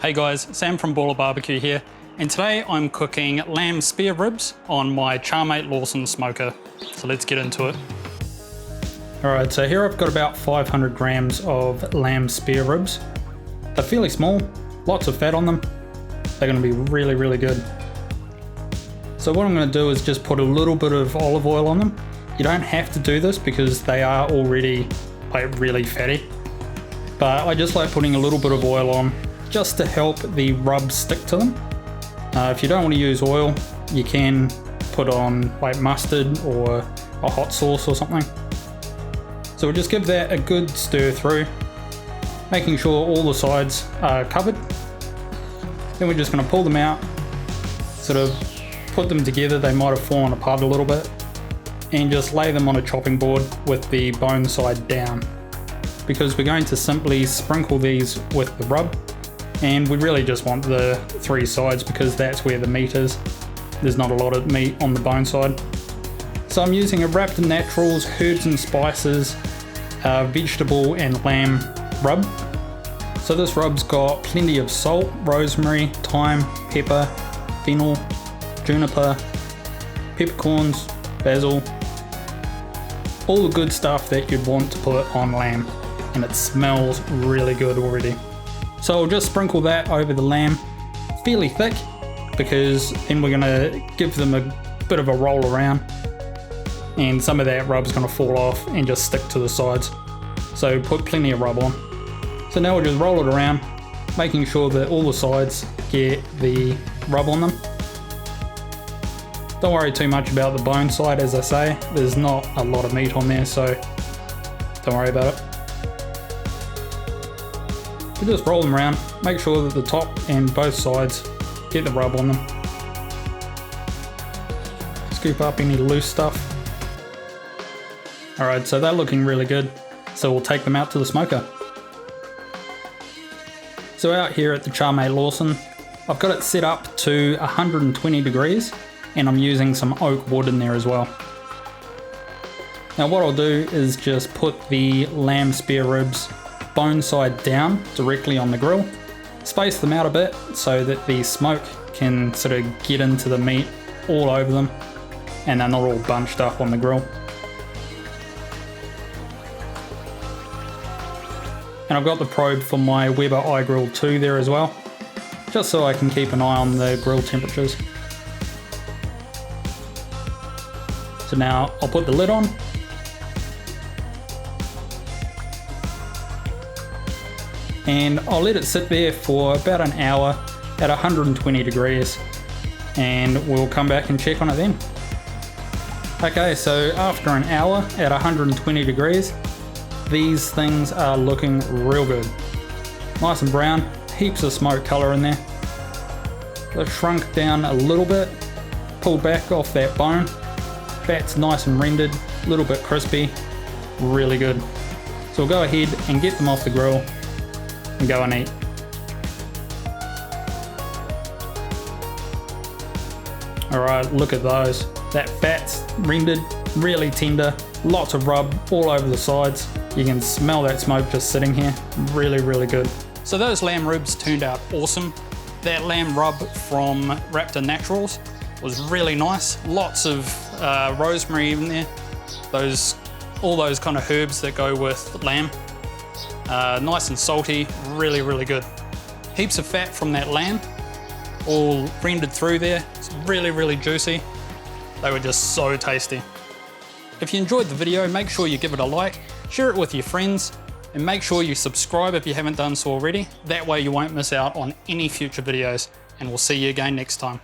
Hey guys, Sam from Baller Barbecue here, and today I'm cooking lamb spare ribs on my Charmate Lawson Smoker. So let's get into it. Alright, so here I've got about 500 grams of lamb spare ribs. They're fairly small, lots of fat on them. They're going to be really good. So what I'm going to do is just put a little bit of olive oil on them. You don't have to do this because they are already like really fatty. But I just like putting a little bit of oil on just to help the rubs stick to them. If you don't want to use oil, you can put on like mustard or a hot sauce or something. So we'll just give that a good stir through, making sure all the sides are covered. Then we're just going to pull them out, sort of put them together. They might have fallen apart a little bit, and just lay them on a chopping board with the bone side down, because we're going to simply sprinkle these with the rub, and we really just want the three sides because that's where the meat is. There's not a lot of meat on the bone side. So I'm using a Raptor Naturals herbs and spices vegetable and lamb rub. So this rub's got plenty of salt, rosemary, thyme, pepper, fennel, juniper, peppercorns, basil, all the good stuff that you'd want to put on lamb, and it smells really good already. So I'll just sprinkle that over the lamb, fairly thick, because then we're going to give them a bit of a roll around, and some of that rub's going to fall off and just stick to the sides. So put plenty of rub on. So now we'll just roll it around, making sure that all the sides get the rub on them. Don't worry too much about the bone side, as I say, there's not a lot of meat on there, so don't worry about it. We just roll them around, make sure that the top and both sides get the rub on them. Scoop up any loose stuff. Alright, so they're looking really good, so we'll take them out to the smoker. So out here at the Charmate Lawson, I've got it set up to 120 degrees, and I'm using some oak wood in there as well. Now what I'll do is just put the lamb spare ribs bone side down directly on the grill, space them out a bit so that the smoke can sort of get into the meat all over them and they're not all bunched up on the grill. And I've got the probe for my Weber iGrill 2 there as well, just so I can keep an eye on the grill temperatures. So now I'll put the lid on, and I'll let it sit there for about an hour at 120 degrees, and we'll come back and check on it then. Okay, so after an hour at 120 degrees, these things are looking real good. Nice and brown, heaps of smoke colour in there. They've shrunk down a little bit, pulled back off that bone. Fat's nice and rendered, a little bit crispy, really good. So we'll go ahead and get them off the grill and go and eat. Alright, look at those. That fat's rendered, really tender, lots of rub all over the sides. You can smell that smoke just sitting here, really good. So those lamb ribs turned out awesome. That lamb rub from Raptor Naturals was really nice. Lots of rosemary in there. All those kind of herbs that go with lamb. Nice and salty, really good. Heaps of fat from that lamb, all rendered through there. It's really juicy. They were just so tasty. If you enjoyed the video, make sure you give it a like, share it with your friends, and make sure you subscribe if you haven't done so already. That way you won't miss out on any future videos, and we'll see you again next time.